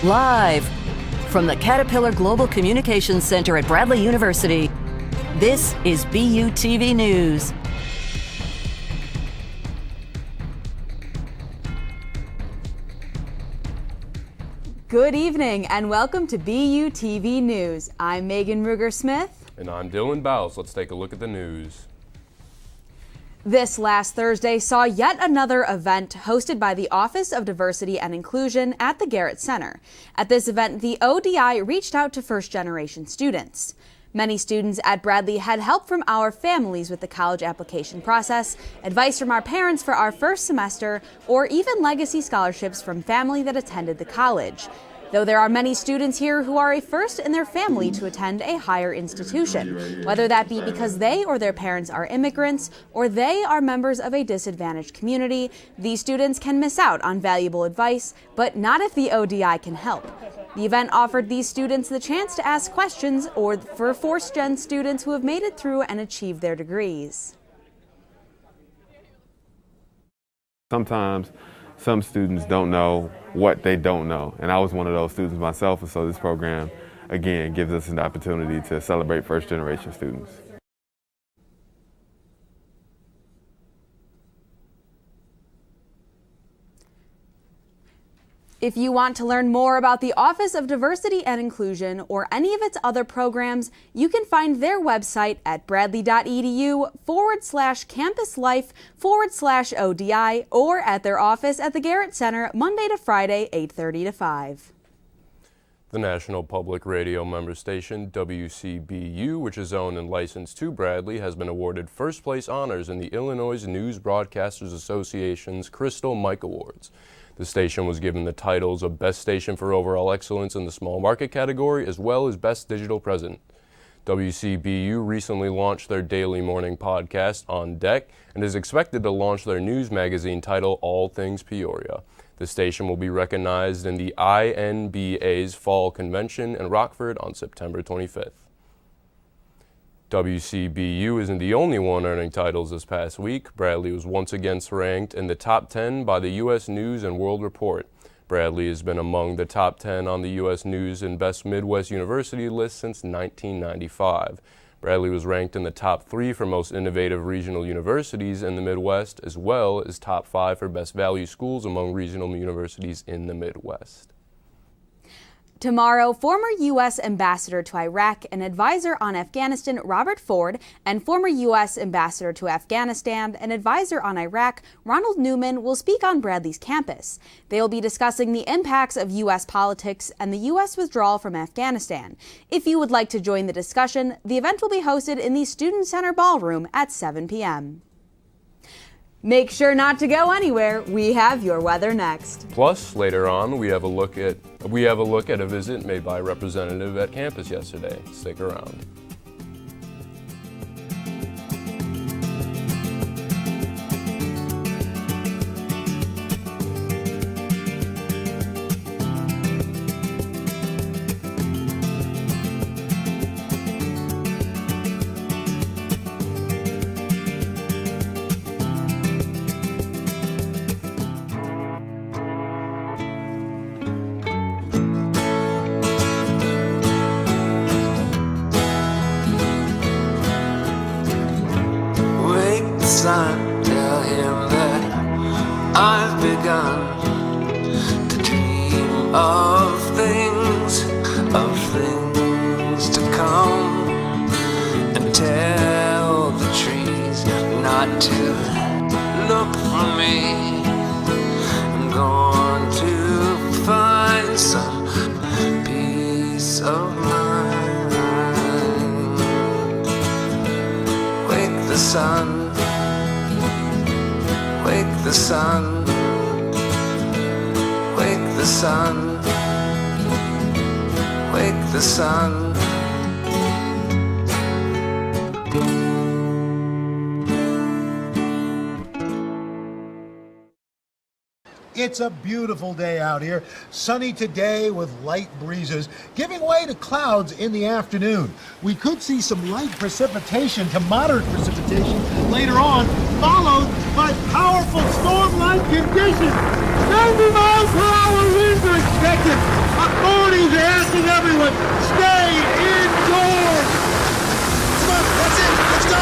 Live from the Caterpillar Global Communications Center at Bradley University, this is BUTV News. Good evening and welcome to BUTV News. I'm Megan Ruger-Smith. And I'm Dylan Bowles. Let's take a look at the news. This last Thursday saw yet another event hosted by the Office of Diversity and Inclusion at the Garrett Center. At this event, the ODI reached out to first-generation students. Many students at Bradley had help from our families with the college application process, advice from our parents for our first semester, or even legacy scholarships from family that attended the college. Though there are many students here who are a first in their family to attend a higher institution, whether that be because they or their parents are immigrants or they are members of a disadvantaged community, these students can miss out on valuable advice, but not if the ODI can help. The event offered these students the chance to ask questions or for first-gen students who have made it through and achieved their degrees. Sometimes some students don't know what they don't know, and I was one of those students myself, and so this program, again, gives us an opportunity to celebrate first-generation students. If you want to learn more about the Office of Diversity and Inclusion or any of its other programs, you can find their website at bradley.edu/campuslife/ODI or at their office at the Garrett Center Monday to Friday, 8:30 to 5. The National Public Radio member station, WCBU, which is owned and licensed to Bradley, has been awarded first place honors in the Illinois News Broadcasters Association's Crystal Mike Awards. The station was given the titles of Best Station for Overall Excellence in the Small Market category, as well as Best Digital Present. WCBU recently launched their daily morning podcast, On Deck, and is expected to launch their news magazine titled All Things Peoria. The station will be recognized in the INBA's Fall Convention in Rockford on September 25th. WCBU isn't the only one earning titles this past week. Bradley was once again ranked in the top 10 by the U.S. News and World Report. Bradley has been among the top 10 on the U.S. News and Best Midwest University list since 1995. Bradley was ranked in the top 3 for most innovative regional universities in the Midwest, as well as top 5 for best value schools among regional universities in the Midwest. Tomorrow, former U.S. Ambassador to Iraq and advisor on Afghanistan Robert Ford and former U.S. Ambassador to Afghanistan and advisor on Iraq Ronald Newman will speak on Bradley's campus. They will be discussing the impacts of U.S. politics and the U.S. withdrawal from Afghanistan. If you would like to join the discussion, the event will be hosted in the Student Center Ballroom at 7 p.m. Make sure not to go anywhere. We have your weather next. Plus, later on, we have a look at a visit made by a representative at campus yesterday. Stick around. Son, tell him that I've begun to dream of things to come, and tell the trees not to look for me. I'm going to find some peace of mind. Wake the sun. Wake the sun, wake the sun, wake the sun. It's a beautiful day out here. Sunny today with light breezes, giving way to clouds in the afternoon. We could see some light precipitation to moderate precipitation later on, followed by powerful storm-like conditions. 90 miles per hour winds are expected. Authorities are asking everyone, stay indoors! Come on, that's it. Let's go.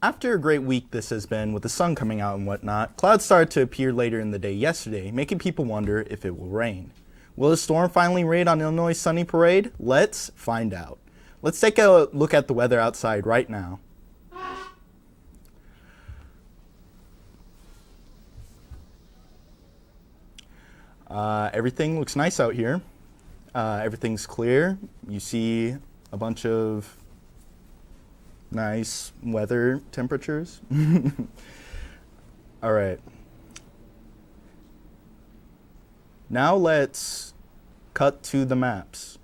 After a great week this has been, with the sun coming out and whatnot, clouds started to appear later in the day yesterday, making people wonder if it will rain. Will the storm finally rain on Illinois' sunny parade? Let's find out. Let's take a look at the weather outside right now. Everything looks nice out here. Everything's clear. You see a bunch of nice weather temperatures. All right. Now let's cut to the maps.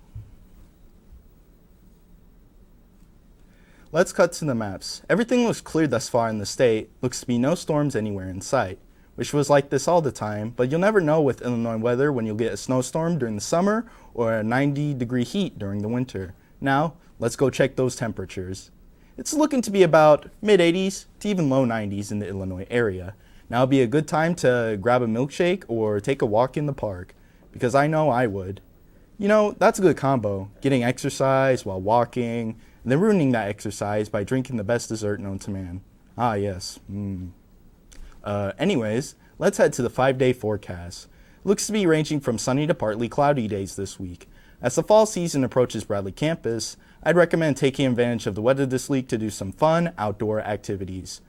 Let's cut to the maps. Everything looks clear thus far in the state. Looks to be no storms anywhere in sight. Wish it was like this all the time, but you'll never know with Illinois weather when you'll get a snowstorm during the summer or a 90-degree heat during the winter. Now, let's go check those temperatures. It's looking to be about mid-80s to even low 90s in the Illinois area. Now would be a good time to grab a milkshake or take a walk in the park, because I know I would. You know, that's a good combo, getting exercise while walking, and then ruining that exercise by drinking the best dessert known to man. Ah, yes. Anyways, let's head to the 5-day forecast. Looks to be ranging from sunny to partly cloudy days this week. As the fall season approaches Bradley campus, I'd recommend taking advantage of the weather this week to do some fun outdoor activities.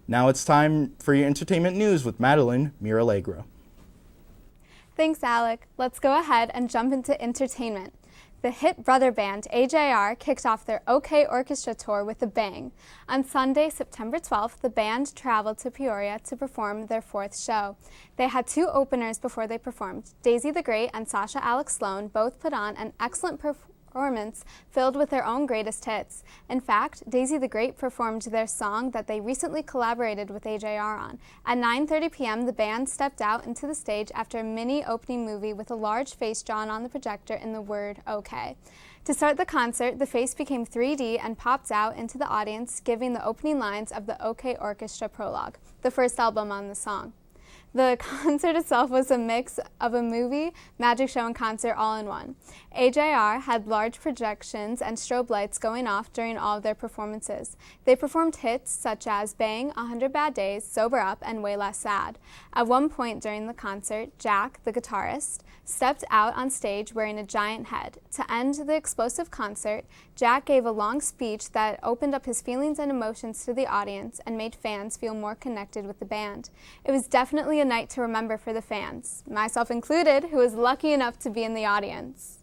Now it's time for your entertainment news with Madeline Miralegro. Thanks, Alec. Let's go ahead and jump into entertainment. The hit brother band AJR kicked off their OK Orchestra tour with a bang. On Sunday, September 12th, the band traveled to Peoria to perform their 4th show. They had 2 openers before they performed. Daisy the Great and Sasha Alex Sloan both put on an excellent performance filled with their own greatest hits. In fact, Daisy the Great performed their song that they recently collaborated with AJR on. At 9:30 p.m., the band stepped out into the stage after a mini opening movie with a large face drawn on the projector in the word OK. To start the concert, the face became 3D and popped out into the audience, giving the opening lines of the OK Orchestra prologue, the first album on the song. The concert itself was a mix of a movie, magic show, and concert all in one. AJR had large projections and strobe lights going off during all of their performances. They performed hits such as Bang, 100 Bad Days, Sober Up, and Way Less Sad. At one point during the concert, Jack, the guitarist, stepped out on stage wearing a giant head. To end the explosive concert, Jack gave a long speech that opened up his feelings and emotions to the audience and made fans feel more connected with the band. It was definitely a night to remember for the fans, myself included, who was lucky enough to be in the audience.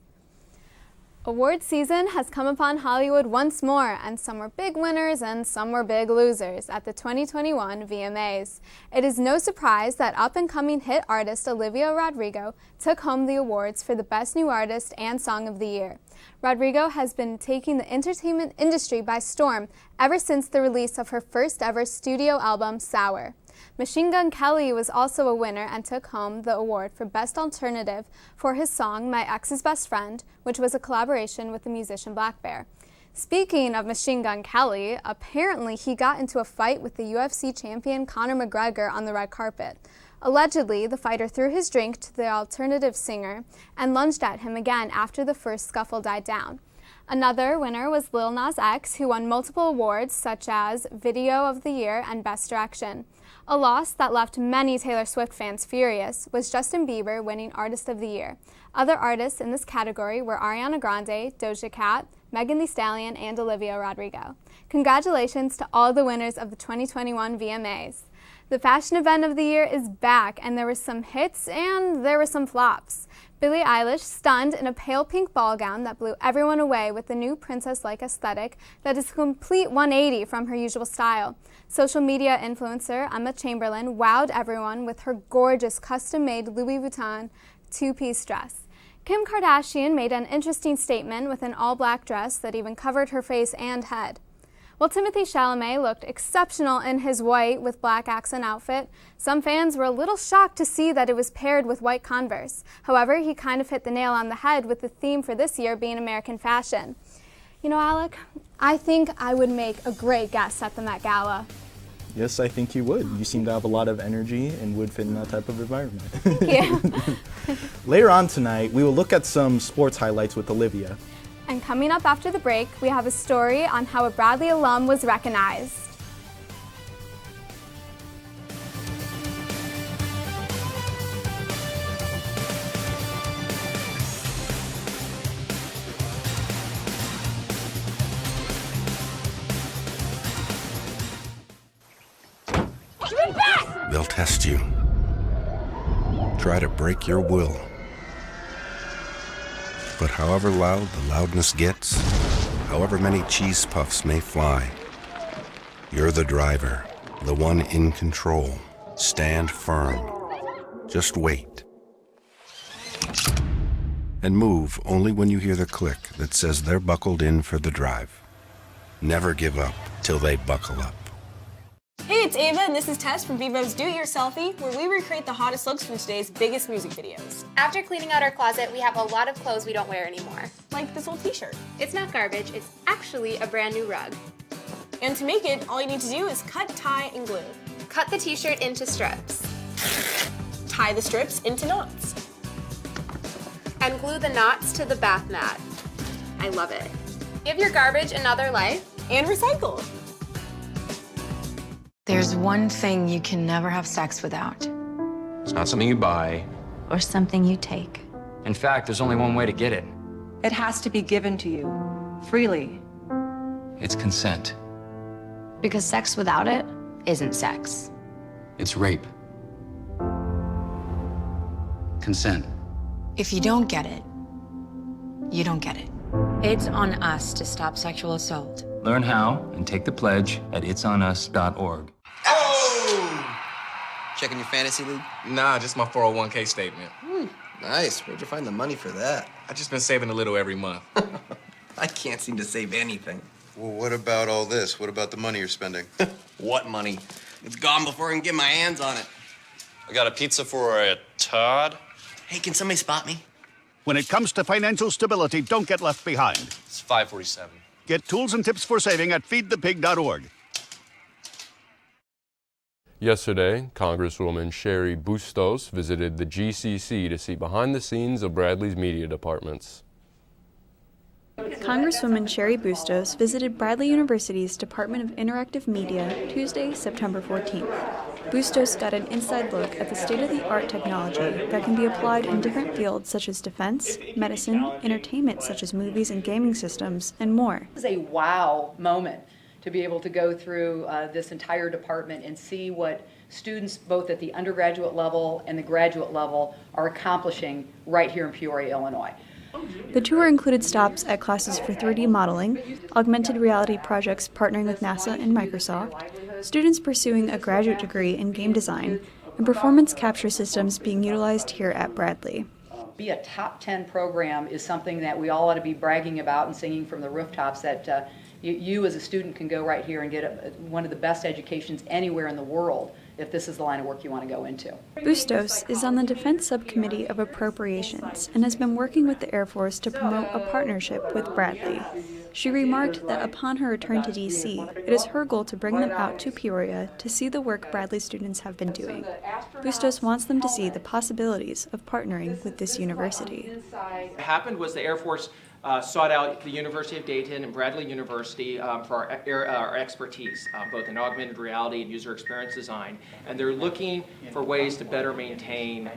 Award season has come upon Hollywood once more, and some were big winners and some were big losers at the 2021 VMAs. It is no surprise that up-and-coming hit artist Olivia Rodrigo took home the awards for the Best New Artist and Song of the Year. Rodrigo has been taking the entertainment industry by storm ever since the release of her first ever studio album, Sour. Machine Gun Kelly was also a winner and took home the award for Best Alternative for his song My Ex's Best Friend, which was a collaboration with the musician Black Bear. Speaking of Machine Gun Kelly, apparently he got into a fight with the UFC champion Conor McGregor on the red carpet. Allegedly, the fighter threw his drink to the alternative singer and lunged at him again after the first scuffle died down. Another winner was Lil Nas X, who won multiple awards such as Video of the Year and Best Direction. A loss that left many Taylor Swift fans furious was Justin Bieber winning Artist of the Year. Other artists in this category were Ariana Grande, Doja Cat, Megan Thee Stallion, and Olivia Rodrigo. Congratulations to all the winners of the 2021 VMAs. The fashion event of the year is back, and there were some hits and there were some flops. Billie Eilish stunned in a pale pink ball gown that blew everyone away with the new princess-like aesthetic that is a complete 180 from her usual style. Social media influencer Emma Chamberlain wowed everyone with her gorgeous custom-made Louis Vuitton two-piece dress. Kim Kardashian made an interesting statement with an all-black dress that even covered her face and head. While Timothée Chalamet looked exceptional in his white with black accent outfit, some fans were a little shocked to see that it was paired with white Converse. However, he kind of hit the nail on the head with the theme for this year being American fashion. You know, Alec, I think I would make a great guest at the Met Gala. Yes, I think you would. You seem to have a lot of energy and would fit in that type of environment. Yeah. Later on tonight, we will look at some sports highlights with Olivia. And coming up after the break, we have a story on how a Bradley alum was recognized. They'll test you. Try to break your will. But however loud the loudness gets, however many cheese puffs may fly, you're the driver, the one in control. Stand firm. Just wait. And move only when you hear the click that says they're buckled in for the drive. Never give up till they buckle up. Hey, it's Ava, and this is Tess from Vivo's Do It Yourselfie, where we recreate the hottest looks from today's biggest music videos. After cleaning out our closet, we have a lot of clothes we don't wear anymore. Like this old t-shirt. It's not garbage, it's actually a brand new rug. And to make it, all you need to do is cut, tie, and glue. Cut the t-shirt into strips. Tie the strips into knots. And glue the knots to the bath mat. I love it. Give your garbage another life. And recycle. There's one thing you can never have sex without. It's not something you buy. Or something you take. In fact, there's only one way to get it. It has to be given to you, freely. It's consent. Because sex without it isn't sex. It's rape. Consent. If you don't get it, you don't get it. It's on us to stop sexual assault. Learn how and take the pledge at itsonus.org. Oh! Checking your fantasy league? Nah, just my 401k statement. Nice. Where'd you find the money for that? I just been saving a little every month. I can't seem to save anything. Well, what about all this? What about the money you're spending? What money? It's gone before I can get my hands on it. I got a pizza for a Todd. Hey, can somebody spot me? When it comes to financial stability, don't get left behind. It's 547. Get tools and tips for saving at feedthepig.org. Yesterday, Congresswoman Cheri Bustos visited the GCC to see behind the scenes of Bradley's media departments. Congresswoman Cheri Bustos visited Bradley University's Department of Interactive Media Tuesday, September 14th. Bustos got an inside look at the state-of-the-art technology that can be applied in different fields such as defense, medicine, entertainment such as movies and gaming systems, and more. It was a wow moment to be able to go through this entire department and see what students both at the undergraduate level and the graduate level are accomplishing right here in Peoria, Illinois. The tour included stops at classes for 3D modeling, augmented reality projects partnering with NASA and Microsoft, students pursuing a graduate degree in game design, and performance capture systems being utilized here at Bradley. Be a top 10 program is something that we all ought to be bragging about and singing from the rooftops that you as a student can go right here and get one of the best educations anywhere in the world if this is the line of work you want to go into. Bustos is on the Defense Subcommittee of Appropriations and has been working with the Air Force to promote a partnership with Bradley. She remarked that upon her return to D.C., it is her goal to bring them out to Peoria to see the work Bradley students have been doing. Bustos wants them to see the possibilities of partnering with this university. What happened was the Air Force sought out the University of Dayton and Bradley University for our expertise, both in augmented reality and user experience design, and they're looking for ways to better maintain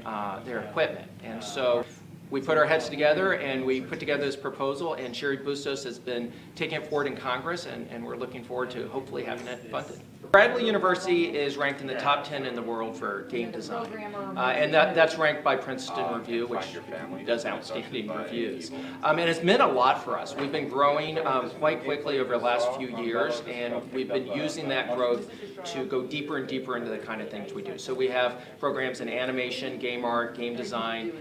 their equipment. And so we put our heads together and we put together this proposal, and Cheri Bustos has been taking it forward in Congress, and we're looking forward to hopefully having it funded. Bradley University is ranked in the top 10 in the world for game design, and that's ranked by Princeton Review, which does outstanding reviews. And it's meant a lot for us. We've been growing quite quickly over the last few years, and we've been using that growth to go deeper and deeper into the kind of things we do. So we have programs in animation, game art, game design,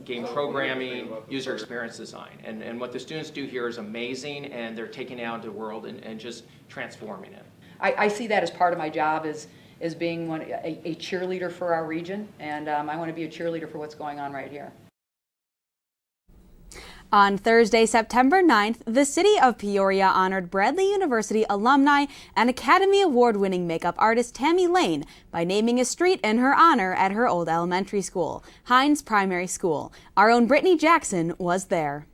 game programming, user experience design. And what the students do here is amazing, and they're taking it out into the world and just transforming it. I see that as part of my job as being a cheerleader for our region, and I want to be a cheerleader for what's going on right here. On Thursday, September 9th, the city of Peoria honored Bradley University alumni and Academy Award-winning makeup artist Tammy Lane by naming a street in her honor at her old elementary school, Hines Primary School. Our own Brittany Jackson was there.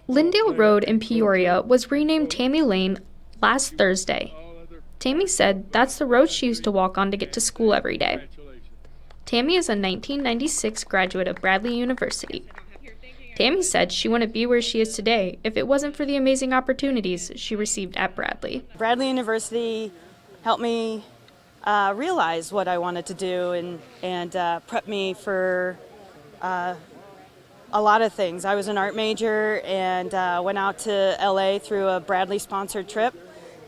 Lyndale Road in Peoria was renamed Tammy Lane last Thursday. Tammy said that's the road she used to walk on to get to school every day. Tammy is a 1996 graduate of Bradley University. Tammy said she wouldn't be where she is today if it wasn't for the amazing opportunities she received at Bradley. Bradley University helped me realize what I wanted to do and prep me for a lot of things. I was an art major and went out to LA through a Bradley-sponsored trip,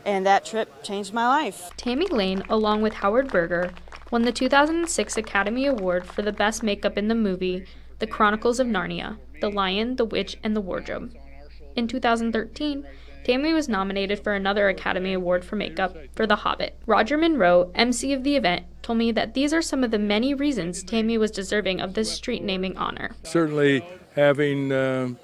and that trip changed my life. Tammy Lane, along with Howard Berger, won the 2006 Academy Award for the Best Makeup in the movie The Chronicles of Narnia, The Lion, the Witch, and the Wardrobe. In 2013, Tammy was nominated for another Academy Award for makeup for The Hobbit. Roger Monroe, MC of the event, told me that these are some of the many reasons Tammy was deserving of this street naming honor. Certainly having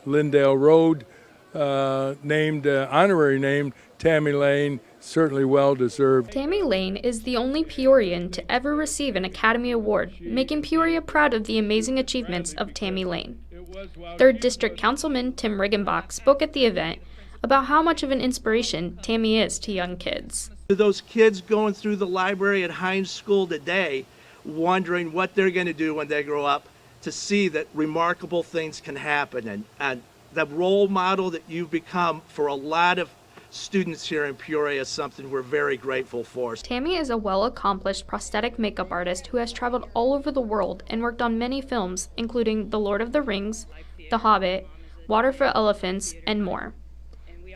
Lyndale Road honorary name Tammy Lane, certainly well deserved. Tammy Lane is the only Peorian to ever receive an Academy Award, making Peoria proud of the amazing achievements of Tammy Lane. 3rd District Councilman Tim Riggenbach spoke at the event about how much of an inspiration Tammy is to young kids. To those kids going through the library at Hines School today, wondering what they're going to do when they grow up, to see that remarkable things can happen, and the role model that you've become for a lot of students here in Peoria is something we're very grateful for. Tammy is a well-accomplished prosthetic makeup artist who has traveled all over the world and worked on many films, including The Lord of the Rings, The Hobbit, Water for Elephants, and more.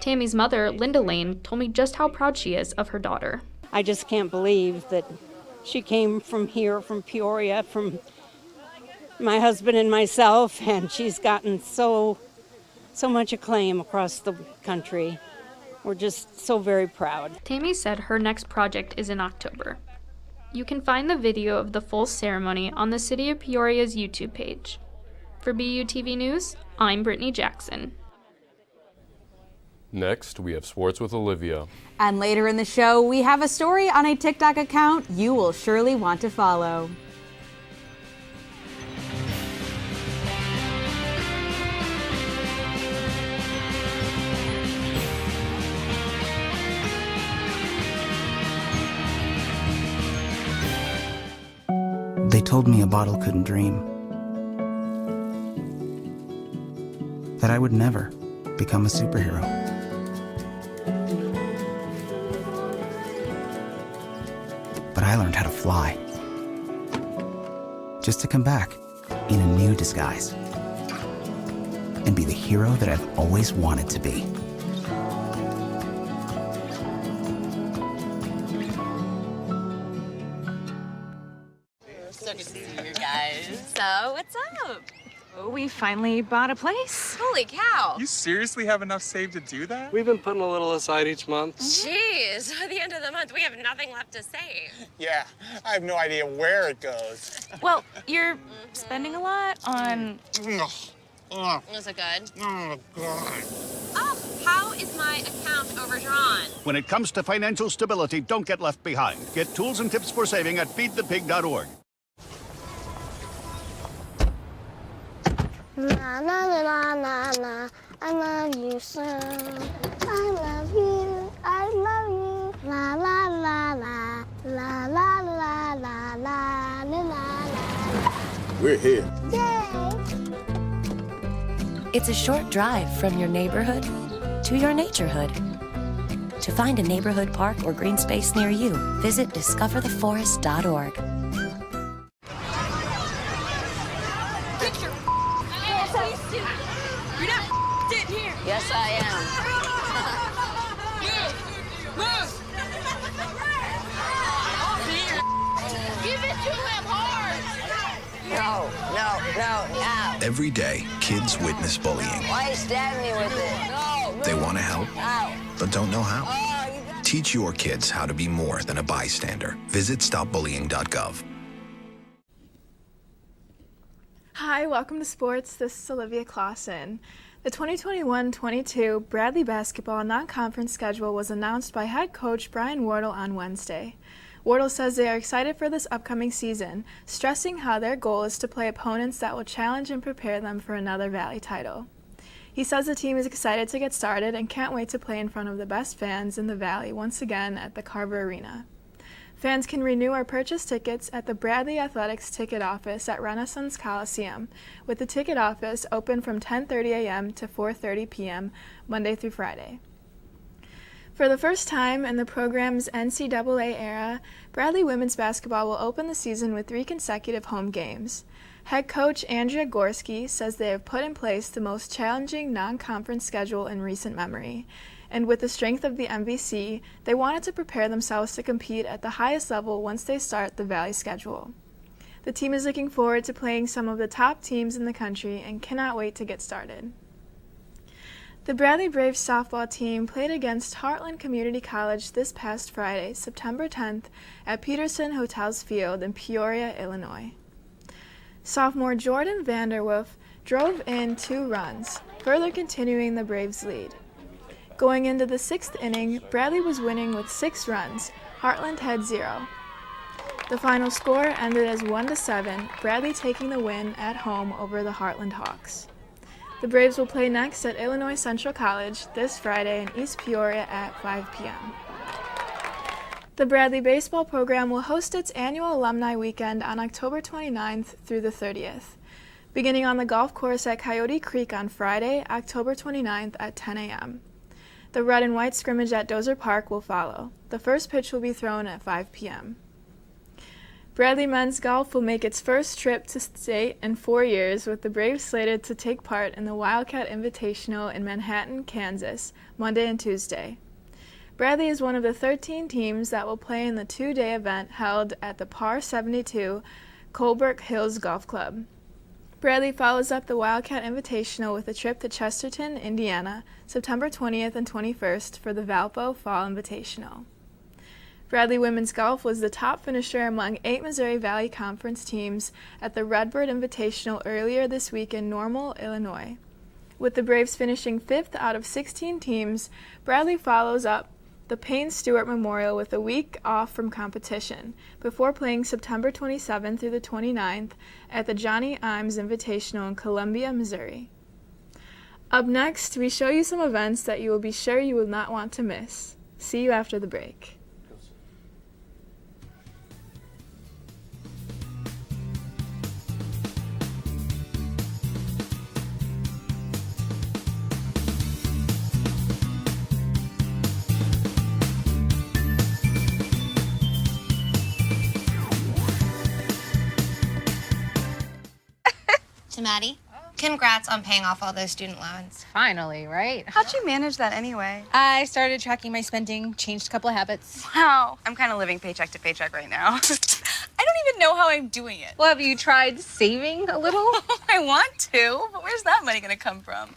Tammy's mother, Linda Lane, told me just how proud she is of her daughter. I just can't believe that she came from here, from Peoria, from my husband and myself, and she's gotten so much acclaim across the country. We're just so very proud. Tammy said her next project is in October. You can find the video of the full ceremony on the City of Peoria's YouTube page. For BUTV News, I'm Brittany Jackson. Next, we have Sports with Olivia. And later in the show, we have a story on a TikTok account you will surely want to follow. They told me a bottle couldn't dream. That I would never become a superhero. But I learned how to fly. Just to come back in a new disguise. And be the hero that I've always wanted to be. So good to see you guys. So, what's up? Oh, we finally bought a place. Holy cow. You seriously have enough saved to do that? We've been putting a little aside each month. Jeez, at the end of the month, we have nothing left to save. Yeah, I have no idea where it goes. Well, you're spending a lot on... Is it good? Oh, God. Oh, how is my account overdrawn? When it comes to financial stability, don't get left behind. Get tools and tips for saving at feedthepig.org. La la la la la, I love you so. I love you, I love you. La la la la, la la la la la la la. We're here. Yay! It's a short drive from your neighborhood to your naturehood. To find a neighborhood park or green space near you, visit discovertheforest.org. Get your ass out. You're not sitting here. Yes, I am. Move. Give it to him hard. No. Every day, kids witness bullying. Why you stab me with it? No. They want to help, Ow. but don't know how. Oh, Teach your kids how to be more than a bystander. Visit stopbullying.gov. Hi, welcome to sports. This is Olivia Clausen. The 2021-22 Bradley basketball non-conference schedule was announced by head coach Brian Wardle on Wednesday. Wardle says they are excited for this upcoming season, stressing how their goal is to play opponents that will challenge and prepare them for another Valley title. He says the team is excited to get started and can't wait to play in front of the best fans in the Valley once again at the Carver Arena. Fans can renew or purchase tickets at the Bradley Athletics ticket office at Renaissance Coliseum, with the ticket office open from 10:30 a.m. to 4:30 p.m. Monday through Friday. For the first time in the program's NCAA era, Bradley women's basketball will open the season with 3 consecutive home games. Head coach Andrea Gorski says they have put in place the most challenging non-conference schedule in recent memory, and with the strength of the MVC, they wanted to prepare themselves to compete at the highest level once they start the Valley schedule. The team is looking forward to playing some of the top teams in the country and cannot wait to get started. The Bradley Braves softball team played against Heartland Community College this past Friday, September 10th, at Peterson Hotels Field in Peoria, Illinois. Sophomore Jordan Vanderwolf drove in 2 runs, further continuing the Braves' lead. Going into the 6th inning, Bradley was winning with 6 runs. Heartland had 0. The final score ended as 1-7, Bradley taking the win at home over the Heartland Hawks. The Braves will play next at Illinois Central College this Friday in East Peoria at 5 p.m. The Bradley baseball program will host its annual Alumni Weekend on October 29th through the 30th, beginning on the golf course at Coyote Creek on Friday, October 29th at 10 a.m. The red and white scrimmage at Dozer Park will follow. The first pitch will be thrown at 5 p.m. Bradley men's golf will make its first trip to state in 4 years, with the Braves slated to take part in the Wildcat Invitational in Manhattan, Kansas, Monday and Tuesday. Bradley is one of the 13 teams that will play in the 2-day event held at the Par 72 Colebrook Hills Golf Club. Bradley follows up the Wildcat Invitational with a trip to Chesterton, Indiana, September 20th and 21st for the Valpo Fall Invitational. Bradley women's golf was the top finisher among 8 Missouri Valley Conference teams at the Redbird Invitational earlier this week in Normal, Illinois. With the Braves finishing 5th out of 16 teams, Bradley follows up the Payne Stewart Memorial with a week off from competition, before playing September 27th through the 29th at the Johnny Imes Invitational in Columbia, Missouri. Up next, we show you some events that you will be sure you will not want to miss. See you after the break. To Maddie, congrats on paying off all those student loans. Finally, right? How'd you manage that anyway? I started tracking my spending, changed a couple of habits. Wow, I'm kind of living paycheck to paycheck right now. I don't even know how I'm doing it. Well, have you tried saving a little? I want to, but where's that money gonna come from?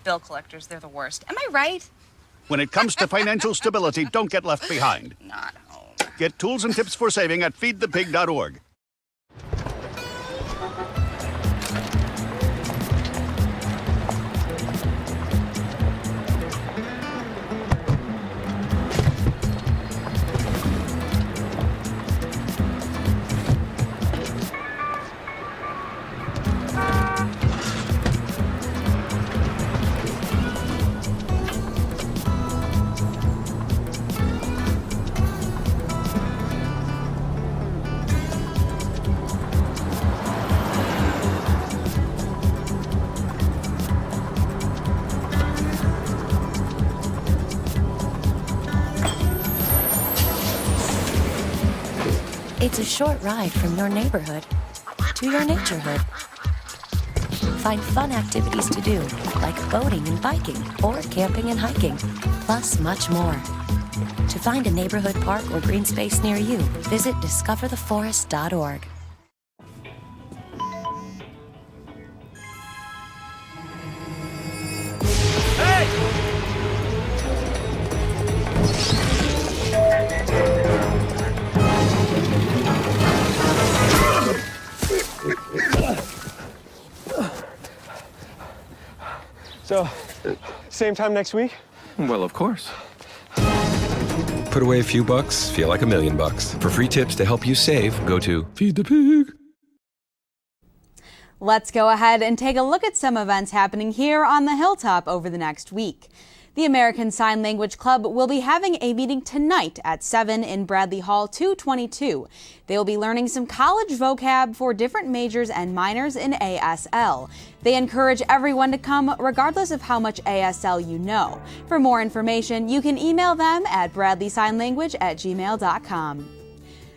Bill collectors, they're the worst. Am I right? When it comes to financial stability, don't get left behind. Not home. Get tools and tips for saving at feedthepig.org. It's a short ride from your neighborhood to your naturehood. Find fun activities to do, like boating and biking, or camping and hiking, plus much more. To find a neighborhood park or green space near you, visit discovertheforest.org. So, same time next week? Well, of course. Put away a few bucks, feel like $1 million. For free tips to help you save, go to Feed the Pig. Let's go ahead and take a look at some events happening here on the Hilltop over the next week. The American Sign Language Club will be having a meeting tonight at 7 in Bradley Hall 222. They will be learning some college vocab for different majors and minors in ASL. They encourage everyone to come regardless of how much ASL you know. For more information, you can email them at bradleysignlanguage@gmail.com.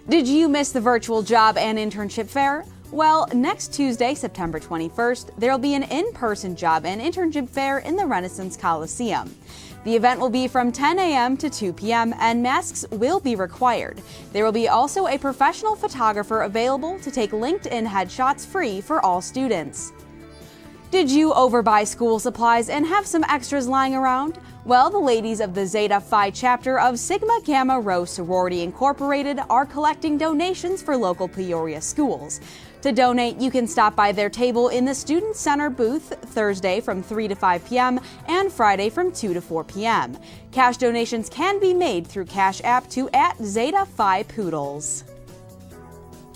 Did you miss the virtual job and internship fair? Well, next Tuesday, September 21st, there will be an in-person job and internship fair in the Renaissance Coliseum. The event will be from 10 a.m. to 2 p.m. and masks will be required. There will be also a professional photographer available to take LinkedIn headshots free for all students. Did you overbuy school supplies and have some extras lying around? Well, the ladies of the Zeta Phi chapter of Sigma Gamma Rho Sorority Incorporated are collecting donations for local Peoria schools. To donate, you can stop by their table in the Student Center booth Thursday from 3 to 5 p.m. and Friday from 2 to 4 p.m. Cash donations can be made through Cash App to @ZetaPhiPoodles.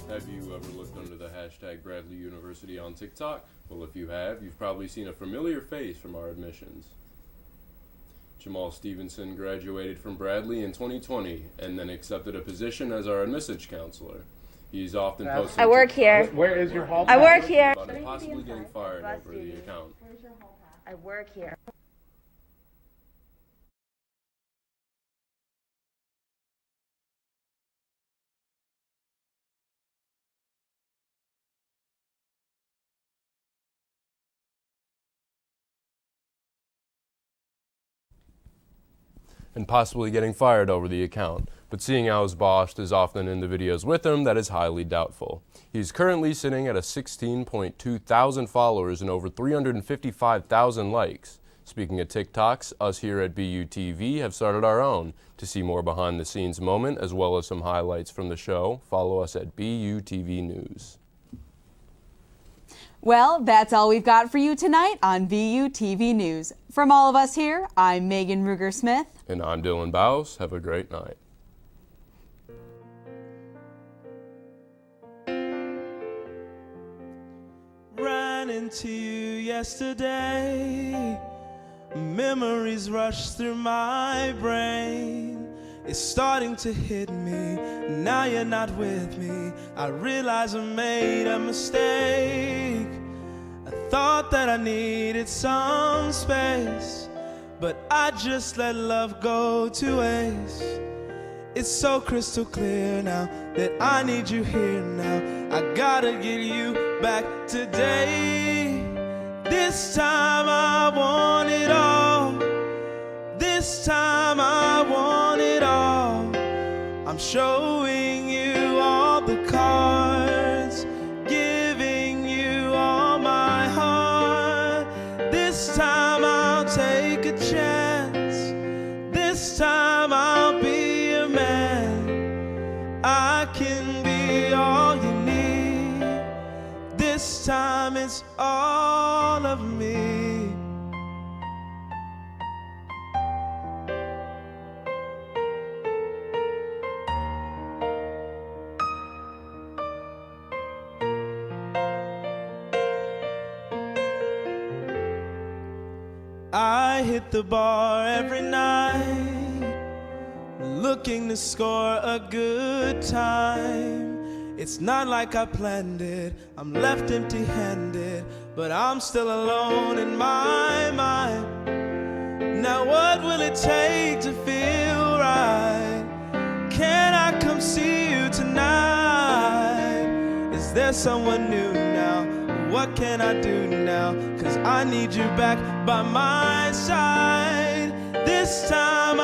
Have you ever looked under the hashtag Bradley University on TikTok? Well, if you have, you've probably seen a familiar face from our admissions. Jamal Stevenson graduated from Bradley in 2020 and then accepted a position as our admissions counselor. He's often posted. I work here. Where is your hall? I work here. About him possibly getting fired over the account. I work here. And possibly getting fired over the account. But seeing how his boss is often in the videos with him, that is highly doubtful. He's currently sitting at a 16.2 thousand followers and over 355,000 likes. Speaking of TikToks, us here at BUTV have started our own. To see more behind the scenes moment as well as some highlights from the show, follow us at BUTV News. Well, that's all we've got for you tonight on BUTV News. From all of us here, I'm Megan Ruger-Smith. And I'm Dylan Baus. Have a great night. Ran into you yesterday. Memories rush through my brain. It's starting to hit me. Now you're not with me. I realize I made a mistake. I thought that I needed some space, but I just let love go to waste. It's so crystal clear now that I need you here now. I gotta get you back today. This time I want it all. This time I want it all. I'm showing you all the cards, giving you all my heart. This time I'll take a chance. This time I'll be a man. I can be all you need. This time it's all of me. I hit the bar every night, looking to score a good time. It's not like I planned it, I'm left empty-handed, but I'm still alone in my mind. Now what will it take to feel right? Can I come see you tonight? there's someone new now. What can I do now? 'Cause I need you back by my side. This time